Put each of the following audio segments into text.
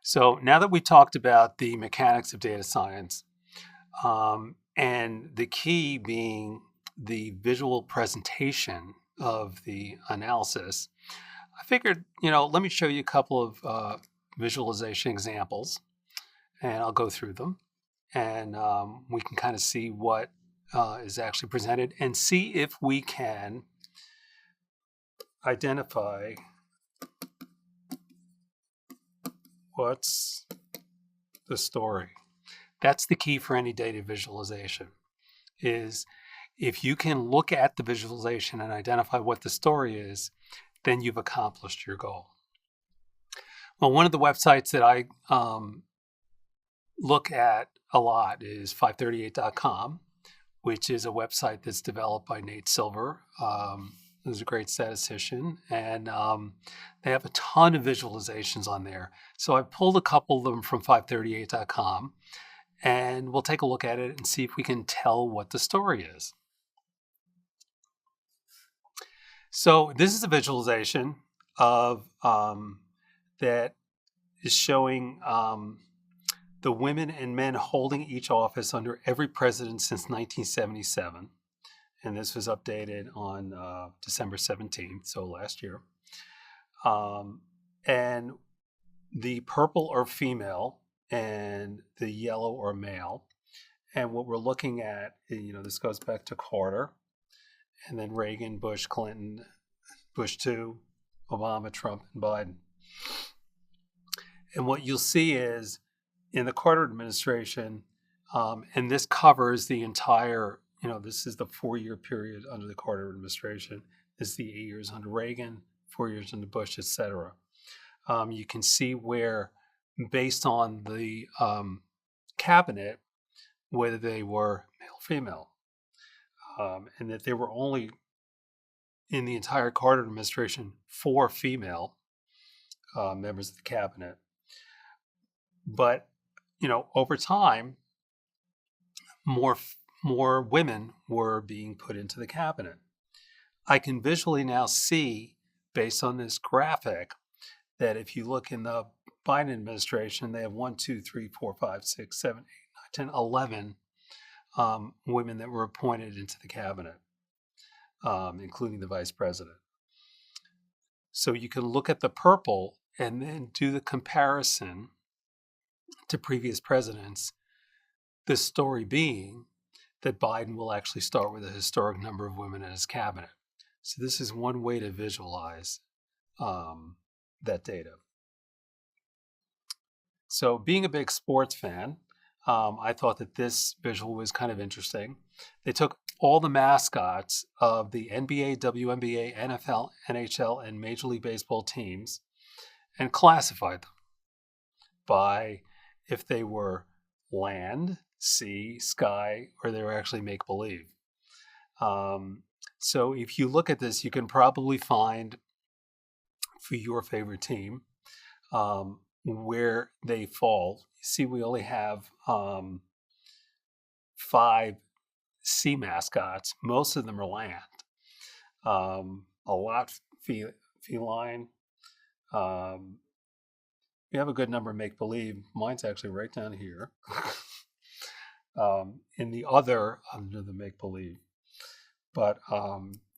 So now that we talked about the mechanics of data science, and the key being the visual presentation of the analysis, I figured, let me show you a couple of visualization examples, and I'll go through them, and we can kind of see what is actually presented and see if we can identify what's the story. That's the key for any data visualization, is if you can look at the visualization and identify what the story is, then you've accomplished your goal. Well, one of the websites that I look at a lot is 538.com, which is a website that's developed by Nate Silver, who's a great statistician, and they have a ton of visualizations on there. So I pulled a couple of them from 538.com, and we'll take a look at it and see if we can tell what the story is. So this is a visualization of that is showing the women and men holding each office under every president since 1977. And this was updated on December 17th, so last year. And the purple are female and the yellow are male. And what we're looking at, this goes back to Carter, and then Reagan, Bush, Clinton, Bush 2, Obama, Trump, and Biden. And what you'll see is in the Carter administration, and this covers the entire, this is the 4-year period under the Carter administration. This is the 8 years under Reagan, 4 years under Bush, et cetera. You can see where, based on the cabinet, whether they were male or female, and that there were only, in the entire Carter administration, 4 female members of the cabinet. But, over time, more women were being put into the cabinet. I can visually now see, based on this graphic, that if you look in the Biden administration, they have 1, 2, 3, 4, 5, 6, 7, 8, 9, 10, 11 women that were appointed into the cabinet, including the vice president. So you can look at the purple and then do the comparison to previous presidents, the story being that Biden will actually start with a historic number of women in his cabinet. So this is one way to visualize that data. So being a big sports fan, I thought that this visual was kind of interesting. They took all the mascots of the NBA, WNBA, NFL, NHL, and Major League Baseball teams and classified them by if they were land, sea, sky, or they were actually make-believe. So if you look at this, you can probably find for your favorite team where they fall. You see, we only have 5 sea mascots. Most of them are land. A lot feline. We have a good number of make-believe. Mine's actually right down here. In the other, under the make-believe. But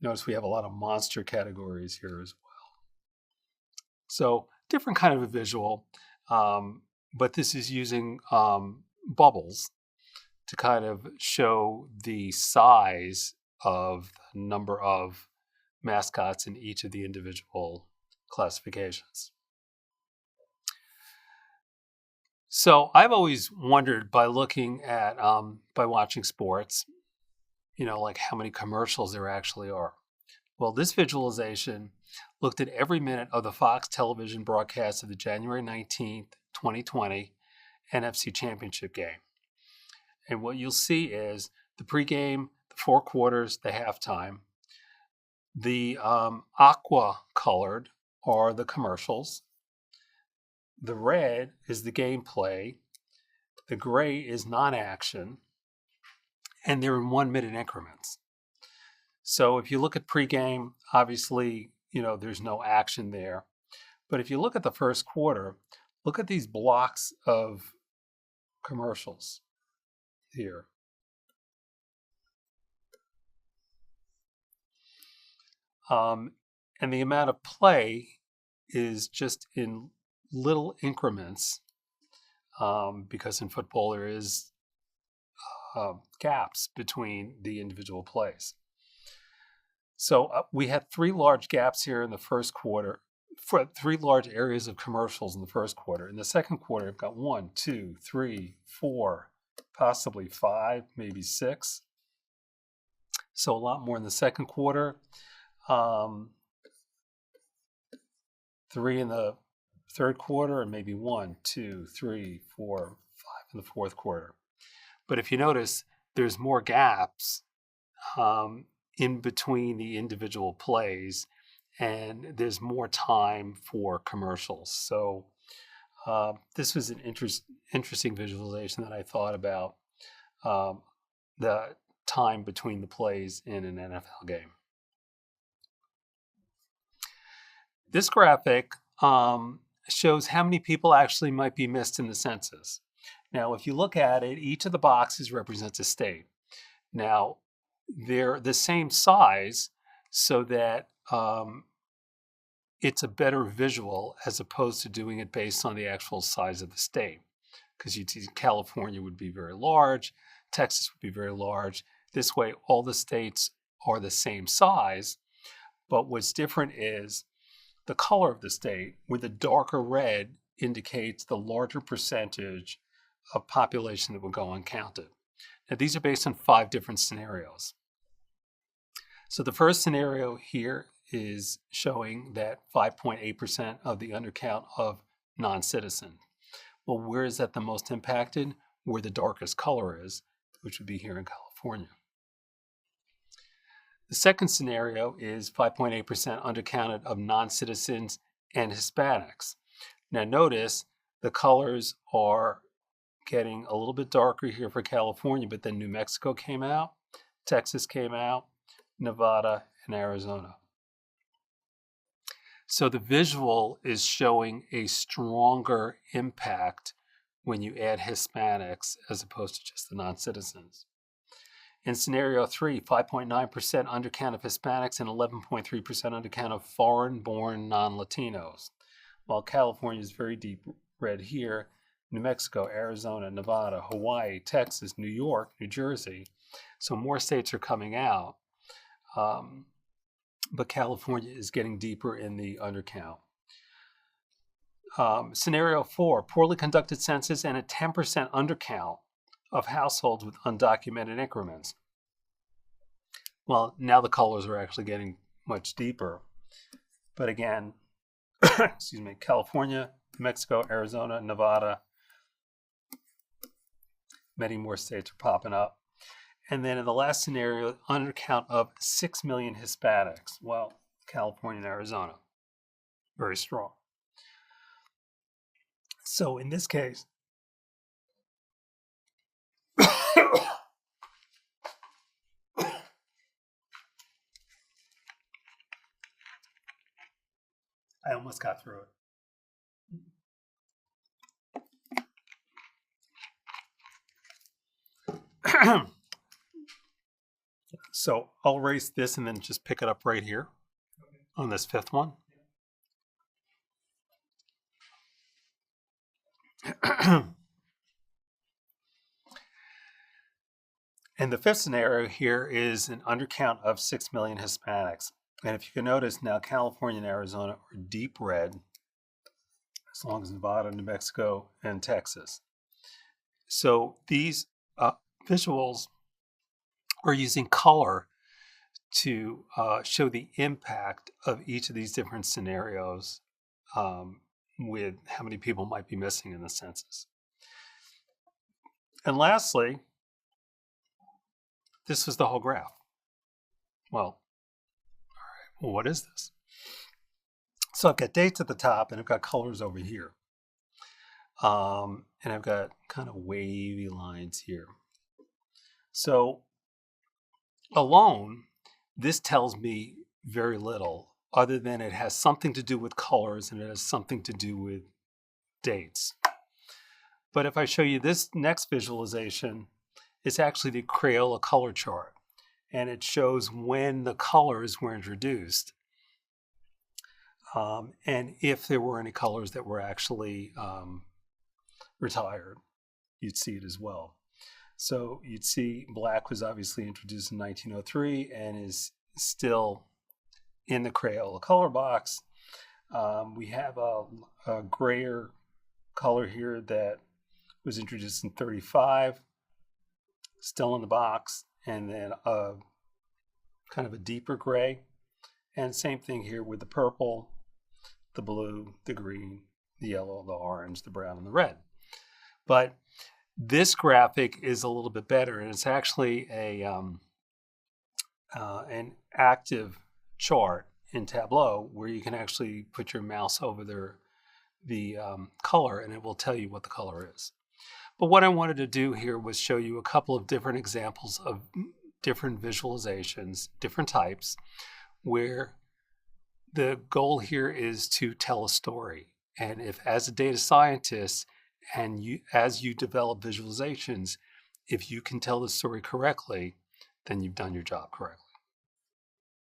notice we have a lot of monster categories here as well. So different kind of a visual, but this is using bubbles to kind of show the size of the number of mascots in each of the individual classifications. So I've always wondered, by looking at, by watching sports, like how many commercials there actually are. Well, this visualization looked at every minute of the Fox television broadcast of the January 19th, 2020 NFC Championship game. And what you'll see is the pregame, the 4 quarters, the halftime. The aqua colored are the commercials. The red is the gameplay. The gray is non-action. And they're in 1-minute increments. So if you look at pregame, obviously, there's no action there. But if you look at the first quarter, look at these blocks of commercials here. And the amount of play is just in little increments, because in football there is gaps between the individual plays. So we had 3 large gaps here in the first quarter, for 3 large areas of commercials in the first quarter. In the second quarter, I've got 1, 2, 3, 4, possibly 5, maybe 6. So a lot more in the second quarter. 3 in the third quarter, and maybe 1, 2, 3, 4, 5 in the fourth quarter. But if you notice, there's more gaps in between the individual plays, and there's more time for commercials. So this was an interesting visualization that I thought about the time between the plays in an NFL game. This graphic shows how many people actually might be missed in the census. Now, if you look at it, each of the boxes represents a state. Now, they're the same size so that it's a better visual as opposed to doing it based on the actual size of the state. Because you'd see California would be very large, Texas would be very large. This way, all the states are the same size, but what's different is the color of the state, where the darker red indicates the larger percentage of population that will go uncounted. Now, these are based on 5 different scenarios. So the first scenario here is showing that 5.8% of the undercount of non-citizens. Well, where is that the most impacted? Where the darkest color is, which would be here in California. The second scenario is 5.8% undercounted of non-citizens and Hispanics. Now notice the colors are getting a little bit darker here for California, but then New Mexico came out, Texas came out, Nevada, and Arizona. So the visual is showing a stronger impact when you add Hispanics as opposed to just the non-citizens. In scenario 3, 5.9% undercount of Hispanics and 11.3% undercount of foreign-born non-Latinos. While California is very deep red here, New Mexico, Arizona, Nevada, Hawaii, Texas, New York, New Jersey. So more states are coming out, but California is getting deeper in the undercount. Scenario 4, poorly conducted census and a 10% undercount of households with undocumented increments. Well, now the colors are actually getting much deeper. But again, excuse me, California, New Mexico, Arizona, Nevada, many more states are popping up. And then in the last scenario, undercount of 6 million Hispanics. Well, California and Arizona, very strong. So in this case, I almost got through it. So I'll erase this and then just pick it up right here on this 5th one. And the 5th scenario here is an undercount of 6 million Hispanics. And if you can notice now, California and Arizona are deep red, as long as Nevada, New Mexico, and Texas. So these visuals are using color to show the impact of each of these different scenarios with how many people might be missing in the census. And lastly, this was the whole graph. Well, what is this? So I've got dates at the top and I've got colors over here. And I've got kind of wavy lines here. So alone, this tells me very little other than it has something to do with colors and it has something to do with dates. But if I show you this next visualization, it's actually the Crayola color chart, and it shows when the colors were introduced, and if there were any colors that were actually retired, you'd see it as well. So you'd see black was obviously introduced in 1903 and is still in the Crayola color box. We have a grayer color here that was introduced in 35, still in the box, and then a kind of a deeper gray. And same thing here with the purple, the blue, the green, the yellow, the orange, the brown, and the red. But this graphic is a little bit better, and it's actually an active chart in Tableau where you can actually put your mouse over the color, and it will tell you what the color is. But what I wanted to do here was show you a couple of different examples of different visualizations, different types, where the goal here is to tell a story. And if, as a data scientist, and as you develop visualizations, if you can tell the story correctly, then you've done your job correctly.